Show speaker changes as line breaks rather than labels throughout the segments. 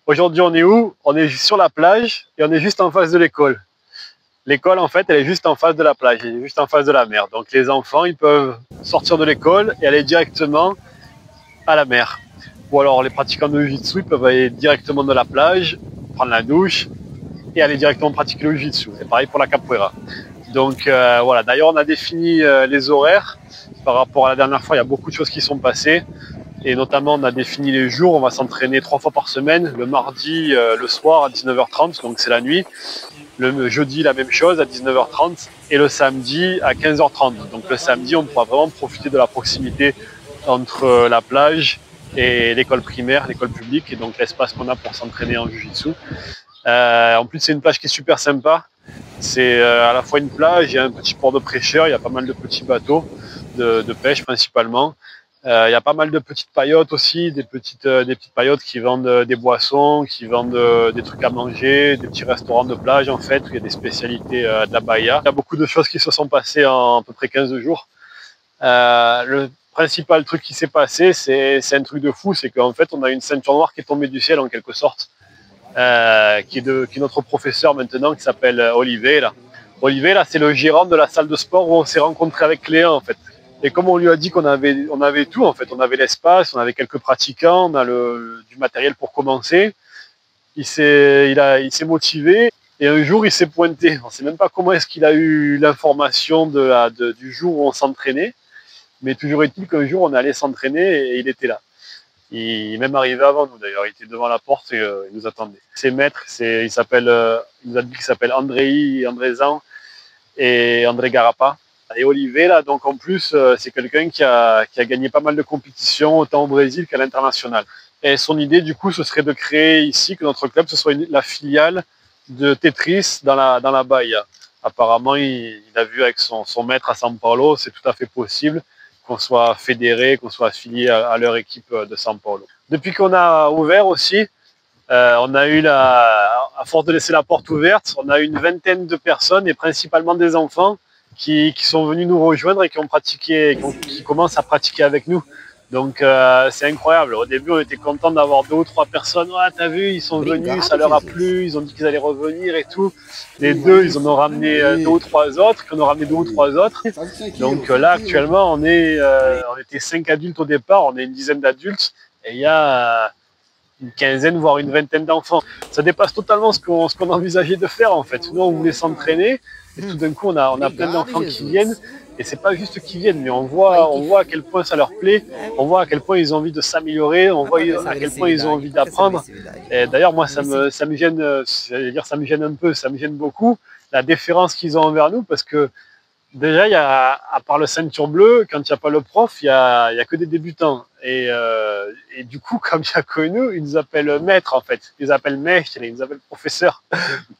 Aujourd'hui, on est où? On est sur la plage et on est juste en face de l'école. L'école, en fait, elle est juste en face de la plage, elle est juste en face de la mer. Donc les enfants, ils peuvent sortir de l'école et aller directement à la mer. Ou alors les pratiquants de Jiu-Jitsu, ils peuvent aller directement de la plage, prendre la douche et aller directement pratiquer le Jiu-Jitsu. C'est pareil pour la capoeira. Donc voilà, d'ailleurs on a défini les horaires. Par rapport à la dernière fois, il y a beaucoup de choses qui sont passées. Et notamment, on a défini les jours. On va s'entraîner 3 fois par semaine. Le mardi, le soir à 19h30, donc c'est la nuit. Le jeudi, la même chose à 19h30. Et le samedi à 15h30. Donc le samedi, on pourra vraiment profiter de la proximité entre la plage et l'école primaire, l'école publique, et donc l'espace qu'on a pour s'entraîner en Jiu-Jitsu. En plus, c'est une plage qui est super sympa. C'est à la fois une plage, il y a un petit port de pêcheurs, il y a pas mal de petits bateaux de pêche principalement. Il y a pas mal de petites paillotes aussi, des petites paillotes qui vendent des boissons, qui vendent des trucs à manger, des petits restaurants de plage en fait, où il y a des spécialités de la bahia. Il y a beaucoup de choses qui se sont passées en à peu près 15 jours. Le principal truc qui s'est passé, c'est un truc de fou, c'est qu'en fait on a une ceinture noire qui est tombée du ciel en quelque sorte, qui est notre professeur maintenant, qui s'appelle Olivier. Olivier, c'est le gérant de la salle de sport où on s'est rencontré avec Cléa en fait. Et comme on lui a dit qu'on avait tout en fait, on avait l'espace, on avait quelques pratiquants, on a du matériel pour commencer. Il s'est motivé et un jour il s'est pointé. On ne sait même pas comment est-ce qu'il a eu l'information du jour où on s'entraînait, mais toujours est-il qu'un jour on est allé s'entraîner et il était là. Il est même arrivé avant nous d'ailleurs, il était devant la porte et il nous attendait. Ses maîtres, il nous a dit qu'il s'appelle Andrézan et André Garapa. Et Olivier, donc en plus, c'est quelqu'un qui a gagné pas mal de compétitions, autant au Brésil qu'à l'international. Et son idée, du coup, ce serait de créer ici, que notre club, ce soit la filiale de Tetris dans la Bahia. Apparemment, il a vu avec son maître à São Paulo, c'est tout à fait possible qu'on soit fédéré, qu'on soit affilié à leur équipe de São Paulo. Depuis qu'on a ouvert aussi, on a eu à force de laisser la porte ouverte, on a eu une vingtaine de personnes et principalement des enfants qui sont venus nous rejoindre et qui commencent à pratiquer avec nous. Donc c'est incroyable. Au début, on était content d'avoir 2 ou 3 personnes. Ah, t'as vu, ils sont venus, ça leur a plu, ils ont dit qu'ils allaient revenir et tout. Les deux, ils en ont ramené 2 ou 3 autres, qui en ont ramené 2 ou 3 autres. Donc là, actuellement, on était 5 adultes au départ, on est une dizaine d'adultes et il y a une quinzaine, voire une vingtaine d'enfants. Ça dépasse totalement ce qu'on envisageait de faire en fait. Nous, on voulait s'entraîner et tout d'un coup, on a plein d'enfants qui viennent. Et c'est pas juste qu'ils viennent, mais on voit à quel point ça leur plaît, on voit à quel point ils ont envie de s'améliorer, on voit à quel point ils ont envie d'apprendre. Et d'ailleurs, moi, ça me gêne, j'allais dire, ça me gêne un peu, ça me gêne beaucoup, la déférence qu'ils ont envers nous, parce que déjà, à part le ceinture bleue, quand il n'y a pas le prof, il y a que des débutants. Et du coup, comme il n'y a que nous, ils nous appellent maître en fait. Ils nous appellent maître, ils nous appellent professeur.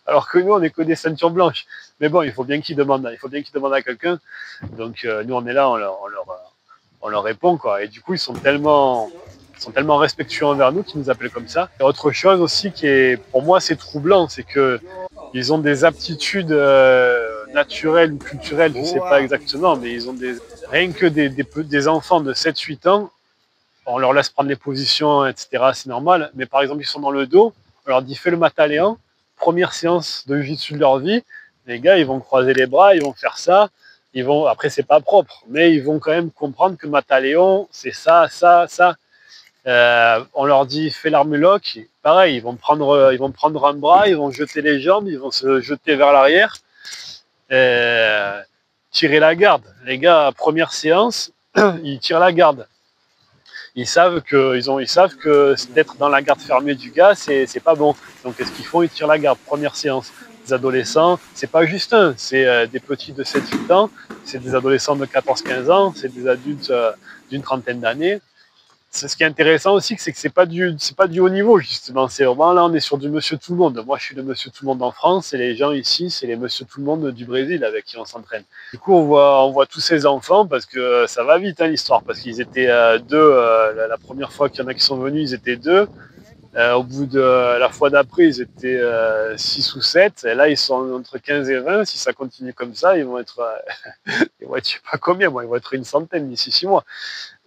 Alors que nous, on n'est que des ceintures blanches. Mais bon, il faut bien qu'ils demandent à quelqu'un. Donc nous, on est là, on leur répond quoi. Et du coup, ils sont tellement respectueux envers nous qu'ils nous appellent comme ça. Et autre chose aussi qui est, pour moi, c'est troublant, c'est que ils ont des aptitudes naturelles ou culturelles, je ne sais pas exactement, mais ils ont rien que des enfants de 7-8 ans, on leur laisse prendre les positions, etc., c'est normal, mais par exemple, ils sont dans le dos, on leur dit fais le mataléon, première séance de jiu-jitsu de leur vie, les gars, ils vont croiser les bras, ils vont faire ça, après, c'est pas propre, mais ils vont quand même comprendre que mataléon, c'est ça, ça, ça. On leur dit fais l'armlock, pareil, ils vont prendre un bras, ils vont jeter les jambes, ils vont se jeter vers l'arrière, tirer la garde. Les gars, première séance, ils tirent la garde. Ils savent que d'être dans la garde fermée du gars, c'est pas bon. Donc qu'est-ce qu'ils font? Ils tirent la garde, première séance. Les adolescents, c'est pas juste un, c'est des petits de 7-8 ans, c'est des adolescents de 14-15 ans, c'est des adultes d'une trentaine d'années. Ce qui est intéressant aussi, c'est que c'est pas du haut niveau, justement. C'est vraiment là, on est sur du monsieur tout le monde. Moi, je suis le monsieur tout le monde en France, et les gens ici, c'est les monsieur tout le monde du Brésil avec qui on s'entraîne. Du coup, on voit tous ces enfants parce que ça va vite, hein, l'histoire, parce qu'ils étaient deux. La première fois qu'il y en a qui sont venus, ils étaient deux. Au bout de la fois d'après, ils étaient 6 ou 7. Et là, ils sont entre 15 et 20. Si ça continue comme ça, ils vont être, je sais pas combien, moi, ils vont être une centaine d'ici 6 mois.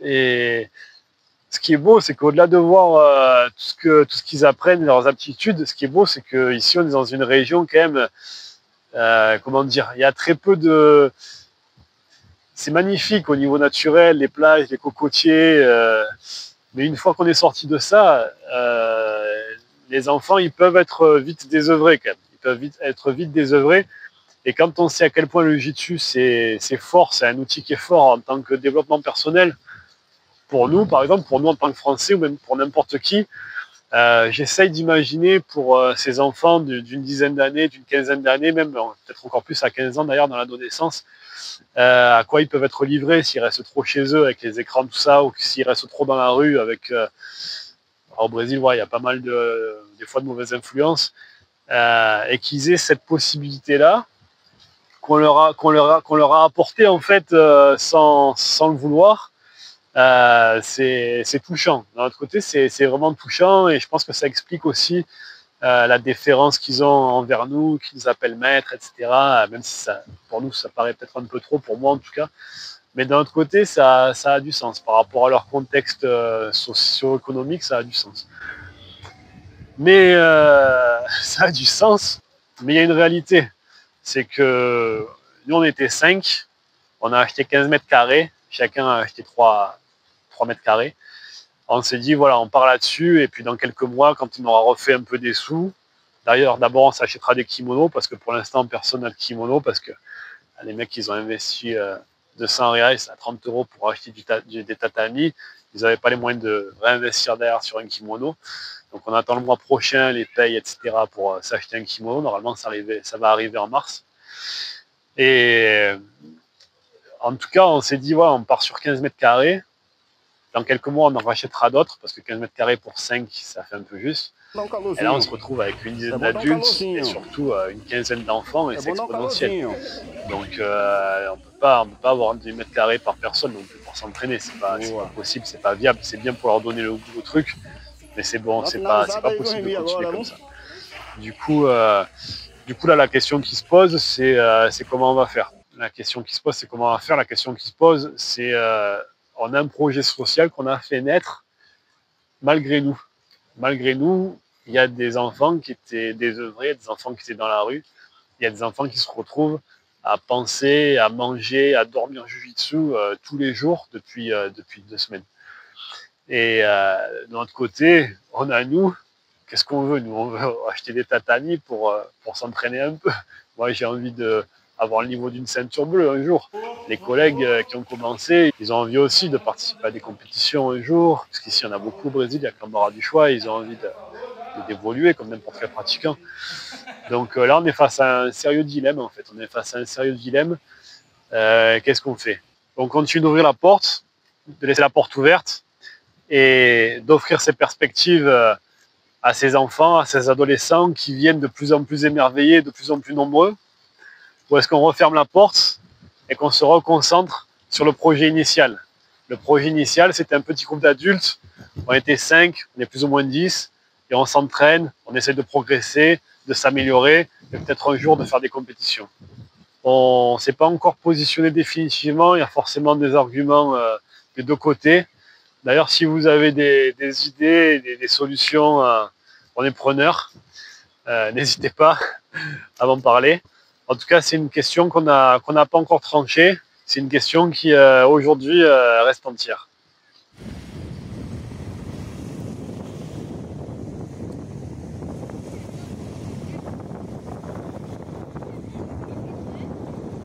Et ce qui est beau, c'est qu'au-delà de voir tout ce qu'ils apprennent, leurs aptitudes, ce qui est beau, c'est qu'ici, on est dans une région quand même, comment dire, il y a très peu de... C'est magnifique au niveau naturel, les plages, les cocotiers, mais une fois qu'on est sorti de ça, les enfants, ils peuvent être vite désœuvrés quand même. Ils peuvent être vite désœuvrés. Et quand on sait à quel point le jiu-jitsu, c'est fort, c'est un outil qui est fort en tant que développement personnel, pour nous, par exemple, pour nous en tant que Français ou même pour n'importe qui, j'essaye d'imaginer pour ces enfants d'une dizaine d'années, d'une quinzaine d'années, même peut-être encore plus à 15 ans d'ailleurs dans l'adolescence, à quoi ils peuvent être livrés s'ils restent trop chez eux avec les écrans, tout ça, ou s'ils restent trop dans la rue avec... au Brésil, ouais, il y a pas mal des fois de mauvaises influences, et qu'ils aient cette possibilité-là, qu'on leur a apporté en fait sans le vouloir. C'est touchant. D'un autre côté, c'est vraiment touchant et je pense que ça explique aussi la déférence qu'ils ont envers nous, qu'ils nous appellent maîtres, etc. Même si ça, pour nous, ça paraît peut-être un peu trop, pour moi en tout cas. Mais d'un autre côté, ça a du sens. Par rapport à leur contexte socio-économique, ça a du sens. Mais ça a du sens, mais il y a une réalité. C'est que nous, on était 5, on a acheté 15 mètres carrés, chacun a acheté 3 mètres carrés. On s'est dit, voilà, on part là-dessus, et puis dans quelques mois, quand on aura refait un peu des sous, d'ailleurs, d'abord, on s'achètera des kimonos, parce que pour l'instant, personne n'a de kimono, parce que les mecs, ils ont investi 200 reais à 30 € pour acheter des tatamis. Ils n'avaient pas les moyens de réinvestir derrière sur un kimono. Donc, on attend le mois prochain, les payes, etc. pour s'acheter un kimono. Normalement, ça va arriver en mars. Et en tout cas, on s'est dit, ouais, on part sur 15 mètres carrés. Dans quelques mois, on en rachètera d'autres, parce que 15 mètres carrés pour 5, ça fait un peu juste. Et là, on se retrouve avec une dizaine d'adultes et surtout une quinzaine d'enfants, et c'est exponentiel. Donc, on peut pas avoir 10 mètres carrés par personne non plus pour s'entraîner. C'est pas possible, c'est pas viable. C'est bien pour leur donner le goût au truc, mais c'est bon, c'est pas possible de continuer comme ça. Du coup, là, la question qui se pose, c'est comment on va faire. La question qui se pose, c'est comment on va faire. La question qui se pose, c'est on a un projet social qu'on a fait naître malgré nous. Malgré nous, il y a des enfants qui étaient désœuvrés, des enfants qui étaient dans la rue. Il y a des enfants qui se retrouvent à penser, à manger, à dormir jujitsu tous les jours depuis 2 semaines. Et de notre côté, on a nous, qu'est-ce qu'on veut? Nous, on veut acheter des tatamis pour s'entraîner un peu. Moi, j'ai envie d'avoir le niveau d'une ceinture bleue un jour. Les collègues qui ont commencé, ils ont envie aussi de participer à des compétitions un jour, parce qu'ici, il y en a beaucoup au Brésil, il y a Cambora du choix, ils ont envie d'évoluer comme n'importe quel pratiquant. Donc là, on est face à un sérieux dilemme, en fait. On est face à un sérieux dilemme. Qu'est-ce qu'on fait? On continue d'ouvrir la porte, de laisser la porte ouverte et d'offrir ces perspectives à ces enfants, à ces adolescents qui viennent de plus en plus émerveillés, de plus en plus nombreux? Ou est-ce qu'on referme la porte et qu'on se reconcentre sur le projet initial? Le projet initial, c'était un petit groupe d'adultes. On était 5, on est plus ou moins 10, et on s'entraîne, on essaie de progresser, de s'améliorer, et peut-être un jour de faire des compétitions. On ne s'est pas encore positionné définitivement, il y a forcément des arguments des deux côtés. D'ailleurs, si vous avez des idées, des solutions, on est preneurs. N'hésitez pas à m'en parler. En tout cas, c'est une question qu'on n'a pas encore tranchée. C'est une question qui, aujourd'hui, reste entière.